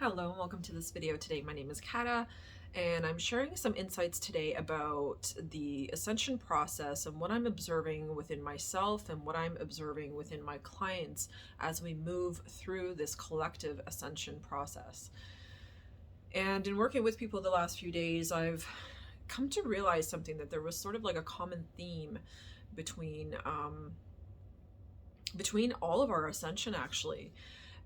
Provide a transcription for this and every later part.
Hello and welcome to this video today. My name is Kata and I'm sharing some insights today about the Ascension process and what I'm observing within myself and what I'm observing within my clients as we move through this collective Ascension process. And in working with people the last few days, I've come to realize something, that there was sort of like a common theme between all of our Ascension actually.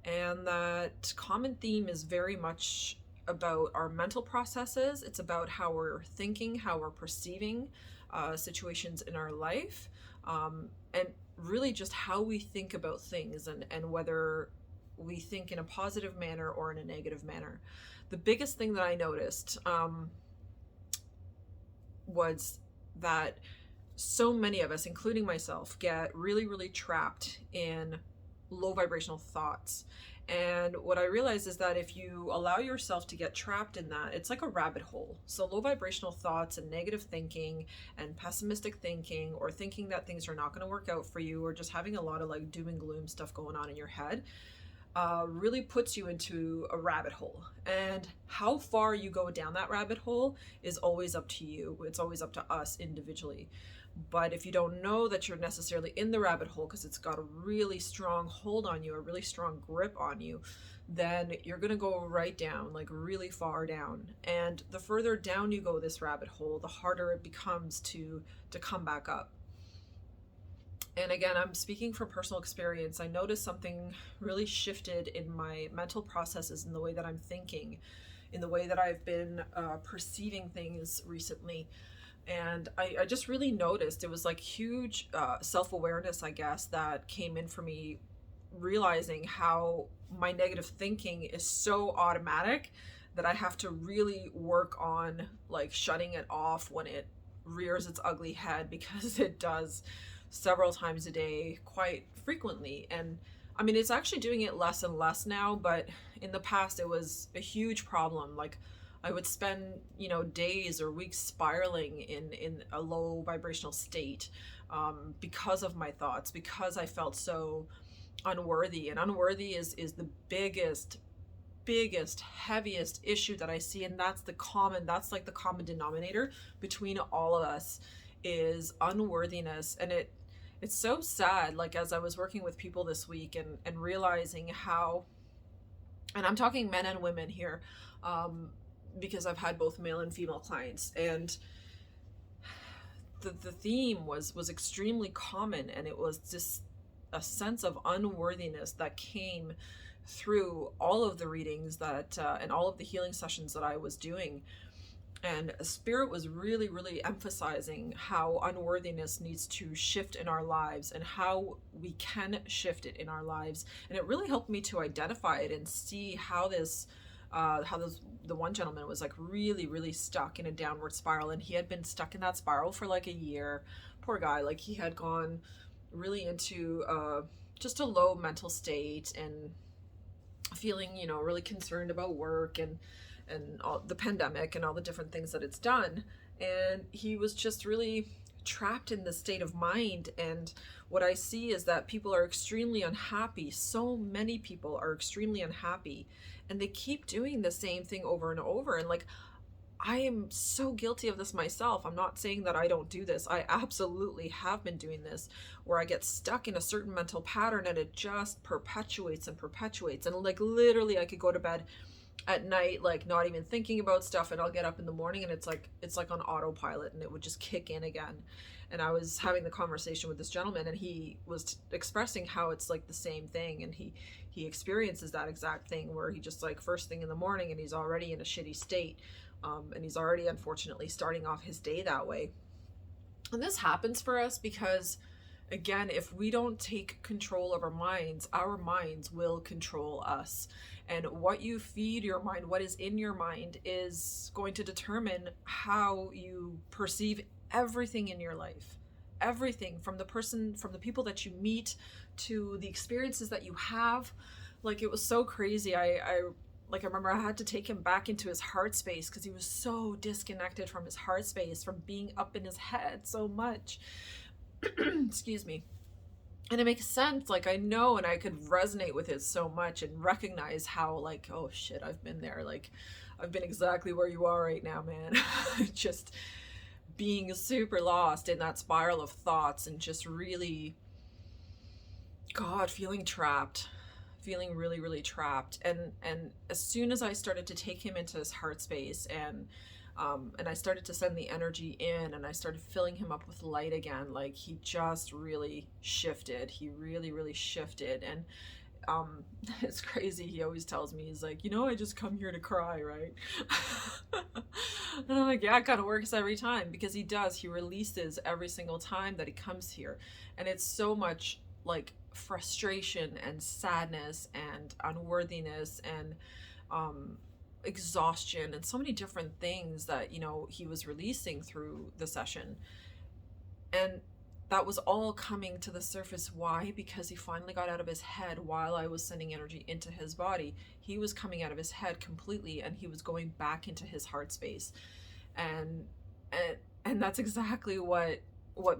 And that common theme is very much about our mental processes. It's about how we're thinking, how we're perceiving situations in our life, and really just how we think about things, and whether we think in a positive manner or in a negative manner. The biggest thing that I noticed was that so many of us, including myself, get really trapped in low vibrational thoughts. And what I realized is that if you allow yourself to get trapped in that, it's like a rabbit hole. So low vibrational thoughts and negative thinking and pessimistic thinking, or thinking that things are not going to work out for you, or just having a lot of like doom and gloom stuff going on in your head, really puts you into a rabbit hole. And how far you go down that rabbit hole is always up to you. It's always up to us individually. But if you don't know that you're necessarily in the rabbit hole because it's got a really strong hold on you, a really strong grip on you, then you're going to go right down, like really far down. And the further down you go this rabbit hole, the harder it becomes to come back up. And again, I'm speaking from personal experience. I noticed something really shifted in my mental processes, in the way that I'm thinking, in the way that I've been perceiving things recently. And I just really noticed it was like huge self-awareness, I guess, that came in for me, realizing how my negative thinking is so automatic that I have to really work on like shutting it off when it rears its ugly head, because it does several times a day, quite frequently. And I mean, it's actually doing it less and less now, but in the past it was a huge problem. Like I would spend, days or weeks spiraling in a low vibrational state because of my thoughts, because I felt so unworthy. And unworthy is the biggest, heaviest issue that I see. And that's like the common denominator between all of us, is unworthiness. And it's so sad, like as I was working with people this week and realizing how, and I'm talking men and women here, because I've had both male and female clients, and the theme was extremely common, and it was just a sense of unworthiness that came through all of the readings that and all of the healing sessions that I was doing. And Spirit was really emphasizing how unworthiness needs to shift in our lives, and how we can shift it in our lives. And it really helped me to identify it and see how the one gentleman was like really stuck in a downward spiral, and he had been stuck in that spiral for like a year. Poor guy. Like he had gone really into just a low mental state, and feeling, really concerned about work and all the pandemic and all the different things that it's done. And he was just really trapped in this state of mind. And what I see is that people are extremely unhappy. So many people are extremely unhappy, and they keep doing the same thing over and over. And like, I am so guilty of this myself. I'm not saying that I don't do this. I absolutely have been doing this, where I get stuck in a certain mental pattern and it just perpetuates. And like literally I could go to bed at night like not even thinking about stuff, and I'll get up in the morning and it's like on autopilot, and it would just kick in again. And I was having the conversation with this gentleman, and he was expressing how it's like the same thing, and he experiences that exact thing, where he just like first thing in the morning and he's already in a shitty state, and he's already unfortunately starting off his day that way. And this happens for us because, again, if we don't take control of our minds will control us. And what you feed your mind, what is in your mind, is going to determine how you perceive everything in your life. Everything, from the people that you meet to the experiences that you have. Like, it was so crazy. I remember I had to take him back into his heart space, because he was so disconnected from his heart space, from being up in his head so much. Excuse me. And it makes sense. Like, I know, and I could resonate with it so much and recognize how, like, oh shit, I've been there. Like, I've been exactly where you are right now, man. Just being super lost in that spiral of thoughts and just really, God, feeling trapped, feeling really, really trapped. And as soon as I started to take him into his heart space, and I started to send the energy in, and I started filling him up with light again, like, he just really shifted. He really, really shifted. And um it's crazy. He always tells me, he's like, I just come here to cry, right? And I'm like, yeah, it kind of works every time, because he does. He releases every single time that he comes here. And it's so much like frustration and sadness and unworthiness and um exhaustion and so many different things that he was releasing through the session. And that was all coming to the surface. Why? Because he finally got out of his head while I was sending energy into his body. He was coming out of his head completely, and he was going back into his heart space. And and that's exactly what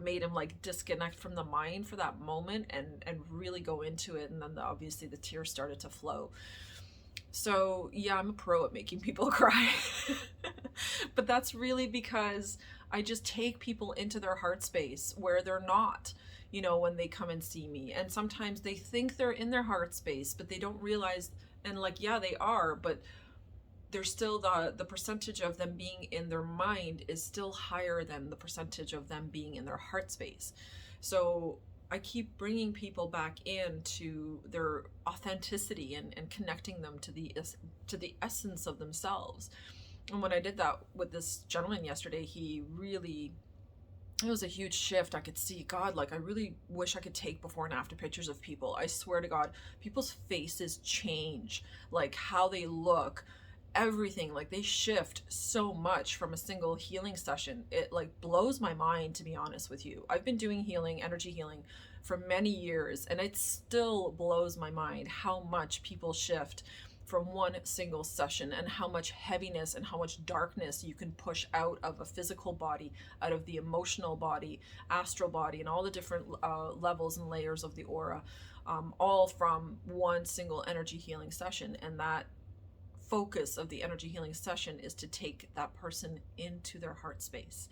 made him like disconnect from the mind for that moment and really go into it. And then obviously the tears started to flow. So yeah, I'm a pro at making people cry. But that's really because I just take people into their heart space where they're not, when they come and see me. And sometimes they think they're in their heart space, but they don't realize. And like, yeah, they are, but there's still the percentage of them being in their mind is still higher than the percentage of them being in their heart space. So I keep bringing people back into their authenticity and connecting them to the essence of themselves. And when I did that with this gentleman yesterday, it was a huge shift. I could see, God, like, I really wish I could take before and after pictures of people. I swear to God, people's faces change, like how they look, everything, like they shift so much from a single healing session. It like blows my mind, to be honest with you. I've been doing healing, energy healing, for many years, and it still blows my mind how much people shift from one single session, and how much heaviness and how much darkness you can push out of a physical body, out of the emotional body, astral body, and all the different levels and layers of the aura, all from one single energy healing session. And that focus of the energy healing session is to take that person into their heart space.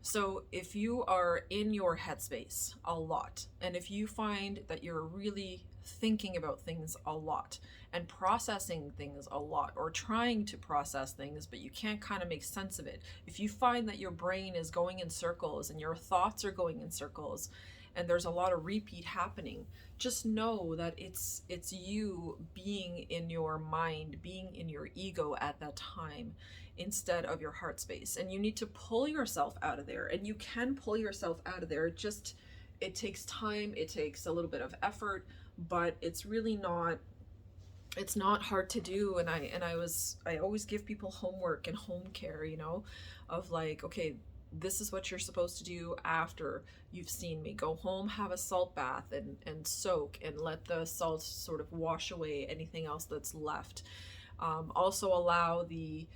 So if you are in your headspace a lot, and if you find that you're really thinking about things a lot and processing things a lot, or trying to process things, but you can't kind of make sense of it, if you find that your brain is going in circles and your thoughts are going in circles and there's a lot of repeat happening, just know that it's you being in your mind, being in your ego at that time, instead of your heart space. And you need to pull yourself out of there, and you can pull yourself out of there. It takes time, it takes a little bit of effort, but it's really not, it's not hard to do. And I always give people homework and home care, of like, okay, this is what you're supposed to do after you've seen me. Go home, have a salt bath, and soak, and let the salt sort of wash away anything else that's left. Also allow the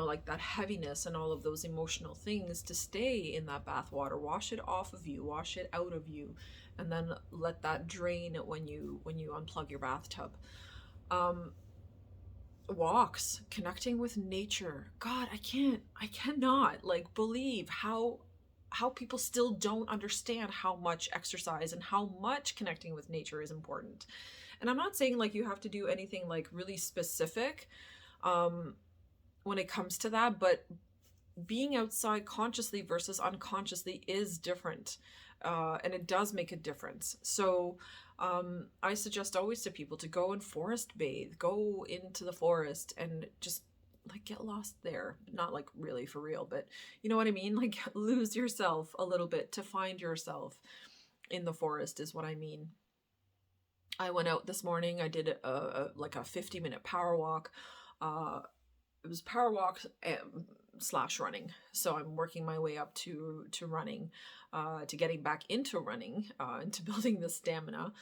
like that heaviness and all of those emotional things to stay in that bath water. Wash it off of you, wash it out of you, and then let that drain when you unplug your bathtub. um Walks, connecting with nature. God, I cannot like believe how people still don't understand how much exercise and how much connecting with nature is important. And I'm not saying like you have to do anything like really specific um when it comes to that, but being outside consciously versus unconsciously is different. And it does make a difference. So I suggest always to people to go and forest bathe, go into the forest and just like get lost there. Not like really for real, but you know what I mean? Like lose yourself a little bit to find yourself in the forest is what I mean. I went out this morning. I did like a 50-minute power walk. It was power walk slash running. So I'm working my way up to running, to getting back into running, into building the stamina.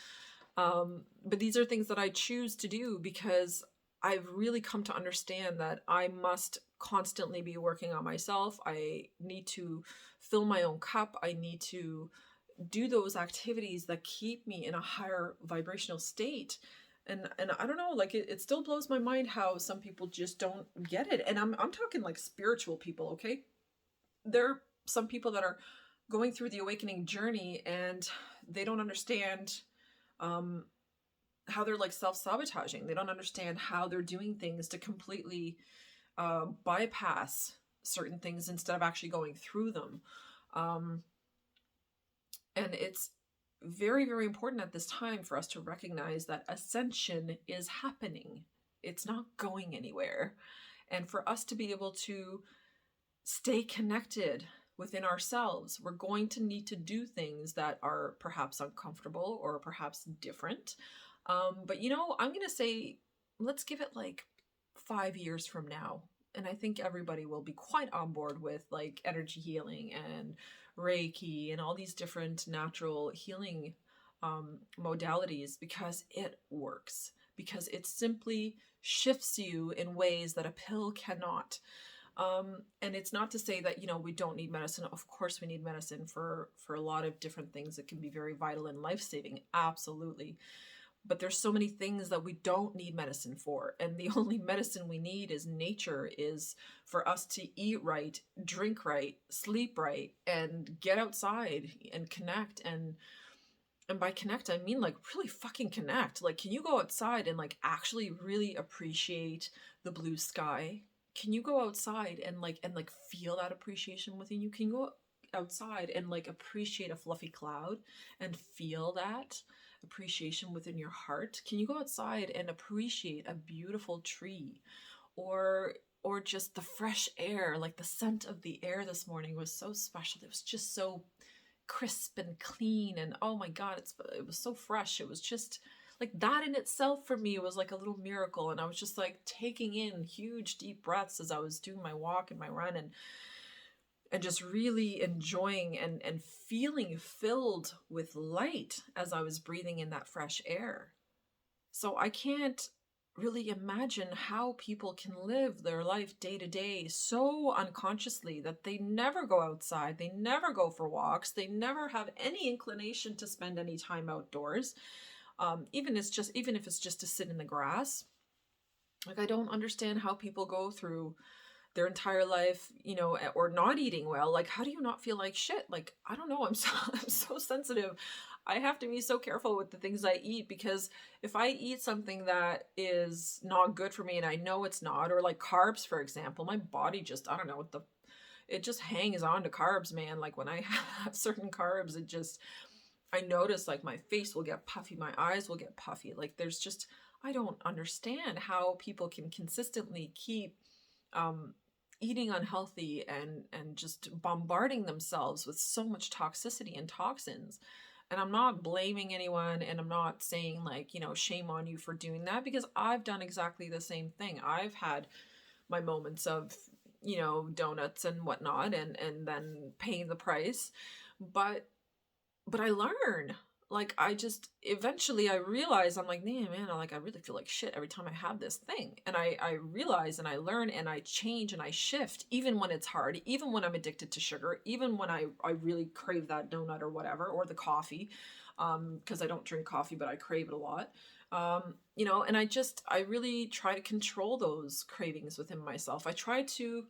But these are things that I choose to do because I've really come to understand that I must constantly be working on myself. I need to fill my own cup. I need to do those activities that keep me in a higher vibrational state. And I don't know, like it still blows my mind how some people just don't get it. And I'm talking like spiritual people, okay? There are some people that are going through the awakening journey and they don't understand how they're like self-sabotaging. They don't understand how they're doing things to completely bypass certain things instead of actually going through them. And it's very, very important at this time for us to recognize that ascension is happening. It's not going anywhere. And for us to be able to stay connected within ourselves, we're going to need to do things that are perhaps uncomfortable or perhaps different. But you know, I'm going to say, let's give it like 5 years from now. And I think everybody will be quite on board with like energy healing and Reiki and all these different natural healing modalities, because it works, because it simply shifts you in ways that a pill cannot. And it's not to say that, you know, we don't need medicine. Of course we need medicine for a lot of different things that can be very vital and life-saving. Absolutely. But there's so many things that we don't need medicine for. And the only medicine we need is nature, is for us to eat right, drink right, sleep right, and get outside and connect. And by connect, I mean like really fucking connect. Like, can you go outside and like actually really appreciate the blue sky? Can you go outside and like feel that appreciation within you? Can you go outside and like appreciate a fluffy cloud and feel that appreciation within your heart? Can you go outside and appreciate a beautiful tree, or just the fresh air? Like the scent of the air this morning was so special. It was just so crisp and clean, and oh my god, it was so fresh. It was just like that in itself for me was like a little miracle. And I was just like taking in huge deep breaths as I was doing my walk and my run, and just really enjoying and feeling filled with light as I was breathing in that fresh air. So I can't really imagine how people can live their life day to day so unconsciously that they never go outside, they never go for walks, they never have any inclination to spend any time outdoors, even if it's just to sit in the grass. Like, I don't understand how people go through their entire life, you know, or not eating well. Like, how do you not feel like shit? Like, I don't know. I'm so sensitive. I have to be so careful with the things I eat, because if I eat something that is not good for me and I know it's not, or like carbs, for example, my body just, I don't know, it just hangs on to carbs, man. Like when I have certain carbs, I notice like my face will get puffy, my eyes will get puffy. Like I don't understand how people can consistently keep eating unhealthy and just bombarding themselves with so much toxicity and toxins. And I'm not blaming anyone, and I'm not saying like, you know, shame on you for doing that, because I've done exactly the same thing. I've had my moments of, you know, donuts and whatnot, and then paying the price. But I learn. Like, eventually I realize, I'm like, man, I really feel like shit every time I have this thing. And I realize and I learn and I change and I shift, even when it's hard, even when I'm addicted to sugar, even when I really crave that donut or whatever, or the coffee, because I don't drink coffee, but I crave it a lot. You know, and I really try to control those cravings within myself. I try to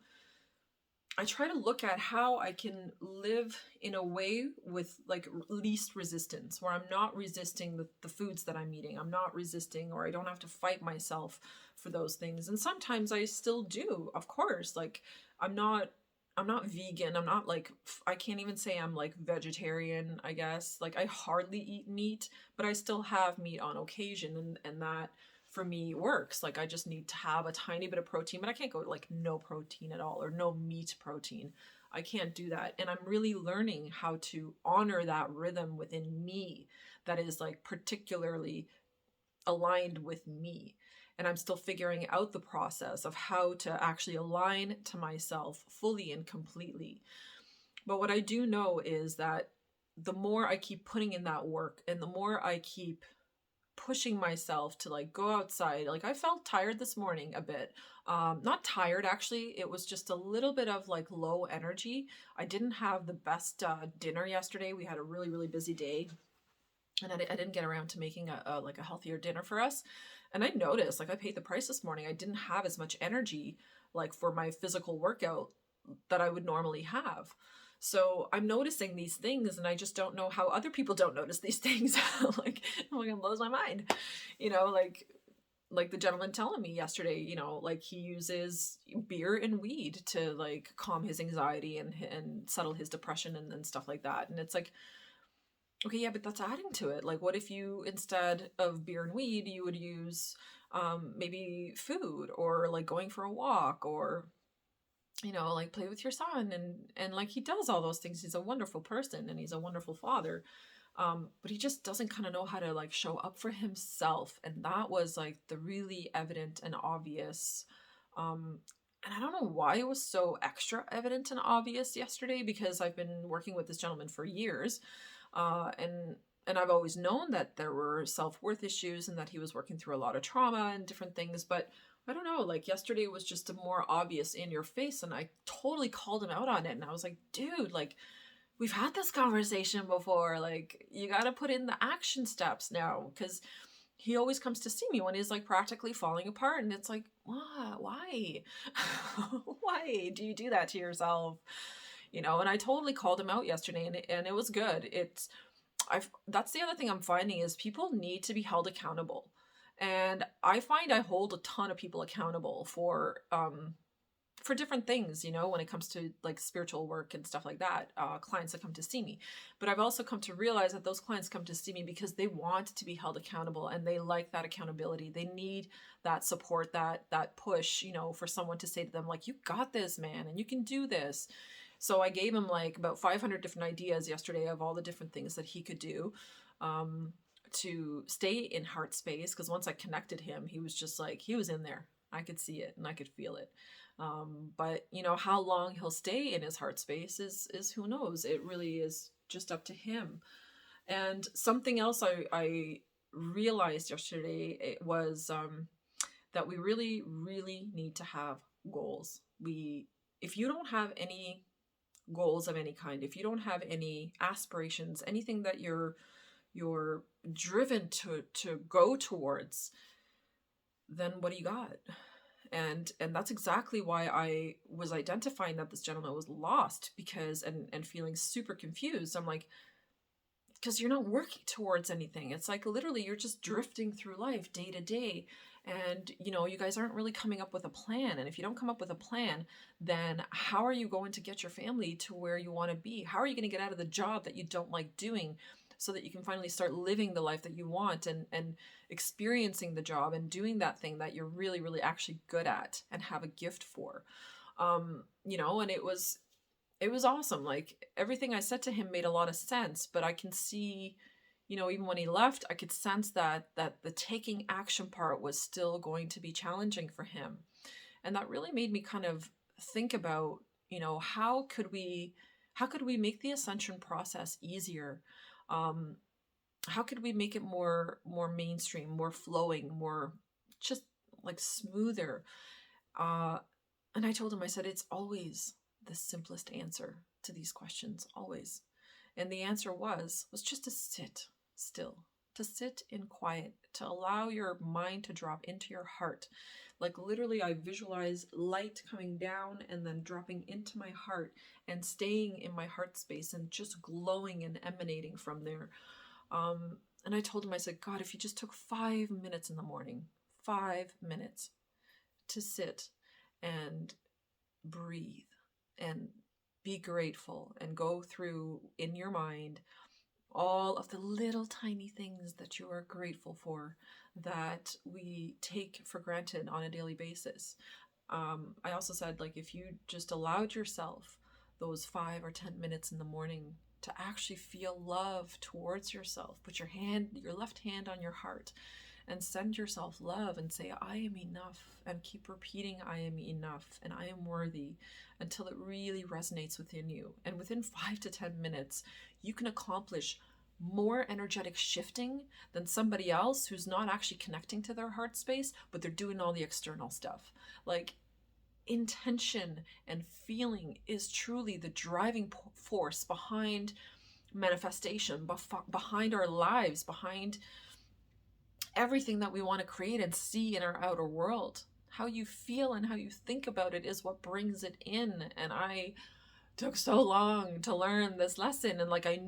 look at how I can live in a way with like least resistance, where I'm not resisting the foods that I'm eating. I'm not resisting, or I don't have to fight myself for those things. And sometimes I still do, of course. Like I'm not vegan. I'm not like, I can't even say I'm like vegetarian, I guess. Like I hardly eat meat, but I still have meat on occasion, and that for me works. Like I just need to have a tiny bit of protein, but I can't go like no protein at all, or no meat protein. I can't do that. And I'm really learning how to honor that rhythm within me that is like particularly aligned with me. And I'm still figuring out the process of how to actually align to myself fully and completely. But what I do know is that the more I keep putting in that work, and the more I keep pushing myself to like go outside. Like I felt tired this morning a bit. Not tired actually. It was just a little bit of like low energy. I didn't have the best dinner yesterday. We had a really, really busy day, and I didn't get around to making a like a healthier dinner for us. And I noticed, like, I paid the price this morning. I didn't have as much energy like for my physical workout that I would normally have. So I'm noticing these things, and I just don't know how other people don't notice these things. Like, oh, it blows my mind. You know, like the gentleman telling me yesterday, you know, like he uses beer and weed to like calm his anxiety and settle his depression and stuff like that. And it's like, okay, yeah, but that's adding to it. Like, what if you, instead of beer and weed, you would use maybe food, or like going for a walk, or, you know, like play with your son, and like he does all those things. He's a wonderful person and he's a wonderful father. But he just doesn't kind of know how to like show up for himself. And that was like the really evident and obvious. And I don't know why it was so extra evident and obvious yesterday, because I've been working with this gentleman for years. And I've always known that there were self-worth issues and that he was working through a lot of trauma and different things. But I don't know, like yesterday was just a more obvious in your face, and I totally called him out on it. And I was like, dude, like, we've had this conversation before. Like, you got to put in the action steps now, because he always comes to see me when he's like practically falling apart. And it's like, what? Why? Why do you do that to yourself? You know, and I totally called him out yesterday, and it was good. That's the other thing I'm finding, is people need to be held accountable. And I find I hold a ton of people accountable for different things, you know, when it comes to like spiritual work and stuff like that, clients that come to see me. But I've also come to realize that those clients come to see me because they want to be held accountable, and they like that accountability. They need that support, that push, you know, for someone to say to them, like, you got this, man, and you can do this. So I gave him like about 500 different ideas yesterday of all the different things that he could do to stay in heart space. Because once I connected him, he was just like, he was in there. I could see it and I could feel it. But you know, how long he'll stay in his heart space is who knows. It really is just up to him. And something else I realized yesterday, it was that we really, really need to have goals. If you don't have any goals of any kind, if you don't have any aspirations, anything that you're driven to go towards, then what do you got? And that's exactly why I was identifying that this gentleman was lost, because and feeling super confused. I'm like, because you're not working towards anything. It's like literally you're just drifting through life day to day. And, you know, you guys aren't really coming up with a plan. And if you don't come up with a plan, then how are you going to get your family to where you want to be? How are you going to get out of the job that you don't like doing, so that you can finally start living the life that you want, and experiencing the job and doing that thing that you're really, really actually good at and have a gift for? You know, and it was awesome. Like, everything I said to him made a lot of sense, but I can see, you know, even when he left, I could sense that the taking action part was still going to be challenging for him. And that really made me kind of think about, you know, how could we make the ascension process easier? How could we make it more mainstream, more flowing, more just like smoother? And I told him, I said, it's always the simplest answer to these questions, always. And the answer was just to sit still, to sit in quiet, to allow your mind to drop into your heart. Like literally, I visualize light coming down and then dropping into my heart and staying in my heart space and just glowing and emanating from there. And I told him, I said, God, if you just took 5 minutes in the morning, 5 minutes to sit and breathe and be grateful and go through in your mind all of the little tiny things that you are grateful for that we take for granted on a daily basis. I also said, like, if you just allowed yourself those 5 or 10 minutes in the morning to actually feel love towards yourself, put your left hand on your heart and send yourself love and say, I am enough, and keep repeating, I am enough and I am worthy, until it really resonates within you. And within 5 to 10 minutes, you can accomplish more energetic shifting than somebody else who's not actually connecting to their heart space, but they're doing all the external stuff. Like, intention and feeling is truly the driving force behind manifestation, behind our lives, behind everything that we want to create and see in our outer world. How you feel and how you think about it is what brings it in. And I took so long to learn this lesson, and like I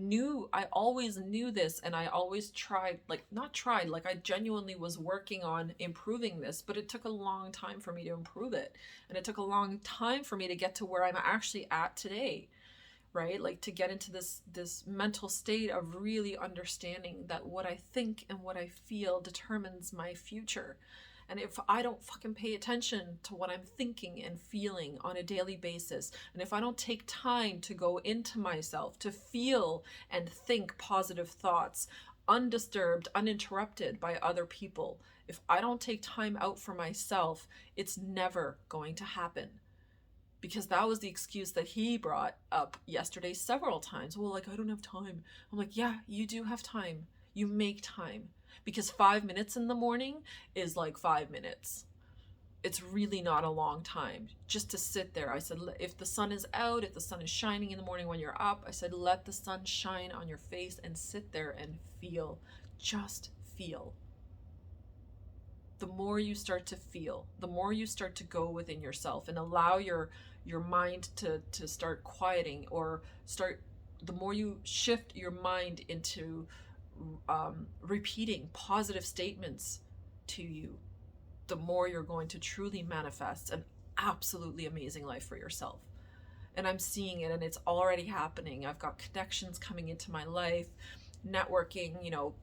always knew this, and I always tried, like not tried, like I genuinely was working on improving this, but it took a long time for me to improve it, and it took a long time for me to get to where I'm actually at today, right? Like to get into this mental state of really understanding that what I think and what I feel determines my future. And if I don't fucking pay attention to what I'm thinking and feeling on a daily basis, and if I don't take time to go into myself, to feel and think positive thoughts, undisturbed, uninterrupted by other people, if I don't take time out for myself, it's never going to happen. Because that was the excuse that he brought up yesterday several times. Well, like, I don't have time. I'm like, yeah, you do have time. You make time. Because 5 minutes in the morning is like 5 minutes. It's really not a long time just to sit there. I said, if the sun is out, if the sun is shining in the morning when you're up, I said, let the sun shine on your face and sit there and feel. Just feel. The more you start to feel, the more you start to go within yourself and allow your mind to start quieting, or the more you shift your mind into repeating positive statements to you, the more you're going to truly manifest an absolutely amazing life for yourself. And I'm seeing it, and it's already happening. I've got connections coming into my life, networking,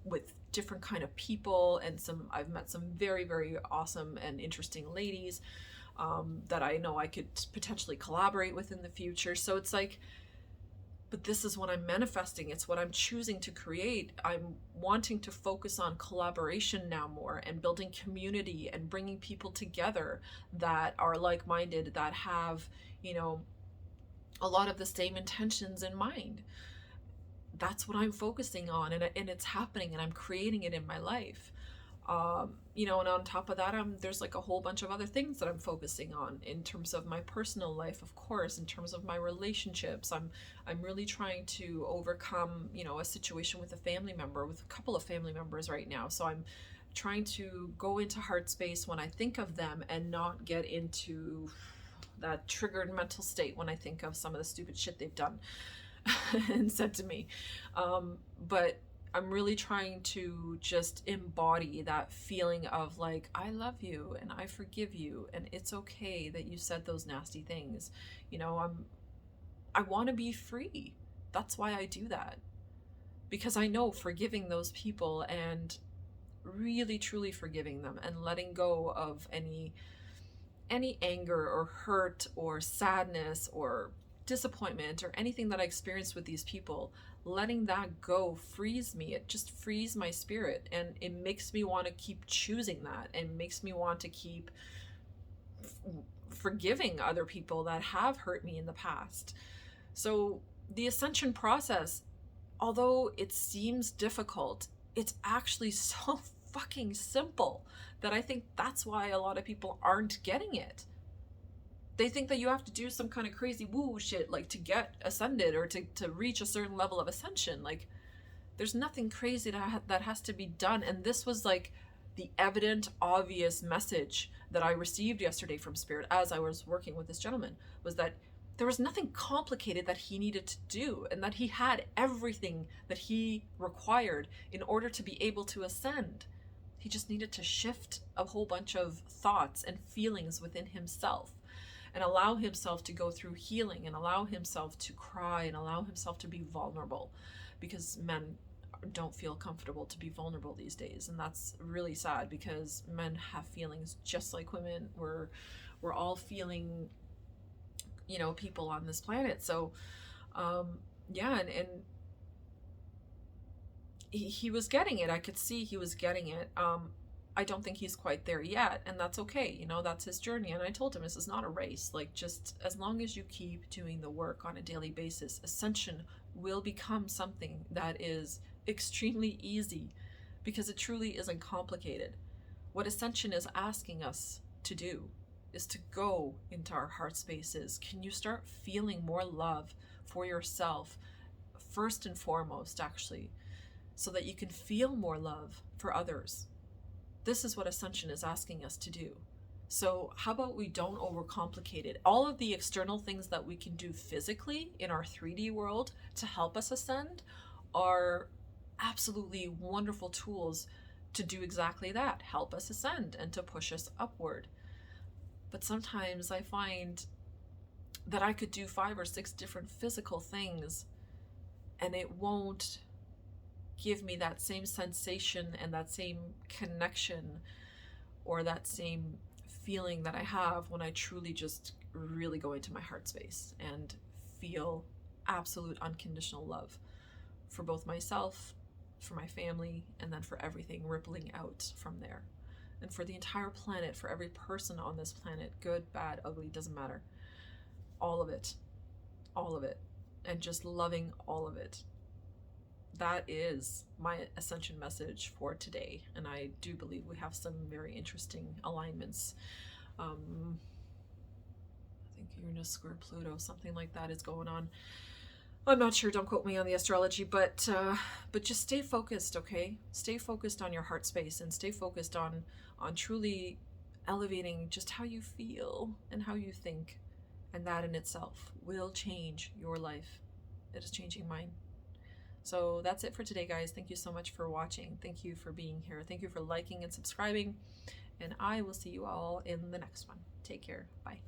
with different kind of people, and I've met some very, very awesome and interesting ladies that I know I could potentially collaborate with in the future. So it's like, but this is what I'm manifesting. It's what I'm choosing to create. I'm wanting to focus on collaboration now more, and building community and bringing people together that are like-minded, that have, a lot of the same intentions in mind. That's what I'm focusing on, and it's happening, and I'm creating it in my life. And on top of that, there's like a whole bunch of other things that I'm focusing on in terms of my personal life, of course, in terms of my relationships. I'm really trying to overcome, a situation with a couple of family members right now. So I'm trying to go into heart space when I think of them, and not get into that triggered mental state when I think of some of the stupid shit they've done and said to me. But I'm really trying to just embody that feeling of like, I love you and I forgive you, and it's okay that you said those nasty things. I want to be free. That's why I do that. Because I know forgiving those people, and really truly forgiving them, and letting go of any anger or hurt or sadness or disappointment or anything that I experienced with these people, letting that go frees me. It just frees my spirit, and it makes me want to keep choosing that, and makes me want to keep forgiving other people that have hurt me in the past. So the ascension process, although it seems difficult, it's actually so fucking simple that I think that's why a lot of people aren't getting it. They think that you have to do some kind of crazy woo shit, like to get ascended, or to reach a certain level of ascension. Like, there's nothing crazy that has to be done. And this was like the evident, obvious message that I received yesterday from Spirit as I was working with this gentleman, was that there was nothing complicated that he needed to do, and that he had everything that he required in order to be able to ascend. He just needed to shift a whole bunch of thoughts and feelings within himself, and allow himself to go through healing, and allow himself to cry, and allow himself to be vulnerable, because men don't feel comfortable to be vulnerable these days. And that's really sad, because men have feelings just like women. We're all feeling, people on this planet. So and he was getting it. I could see he was getting it. I don't think he's quite there yet, and that's okay. That's his journey. And I told him, this is not a race. Like, just as long as you keep doing the work on a daily basis, ascension will become something that is extremely easy because it truly isn't complicated. What Ascension is asking us to do is to go into our heart spaces. Can you start feeling more love for yourself, first and foremost, actually, so that you can feel more love for others? This is what Ascension is asking us to do. So how about we don't overcomplicate it? All of the external things that we can do physically in our 3D world to help us ascend are absolutely wonderful tools to do exactly that, help us ascend and to push us upward. But sometimes I find that I could do 5 or 6 different physical things and it won't give me that same sensation and that same connection or that same feeling that I have when I truly just really go into my heart space and feel absolute unconditional love for both myself, for my family, and then for everything rippling out from there. And for the entire planet, for every person on this planet, good, bad, ugly, doesn't matter. All of it. All of it. And just loving all of it. That is my Ascension message for today. And I do believe we have some very interesting alignments. I think Uranus square Pluto, something like that is going on. I'm not sure, don't quote me on the astrology, but just stay focused, okay? Stay focused on your heart space and stay focused on truly elevating just how you feel and how you think. And that in itself will change your life. It is changing mine. So that's it for today, guys. Thank you so much for watching. Thank you for being here. Thank you for liking and subscribing. And I will see you all in the next one. Take care. Bye.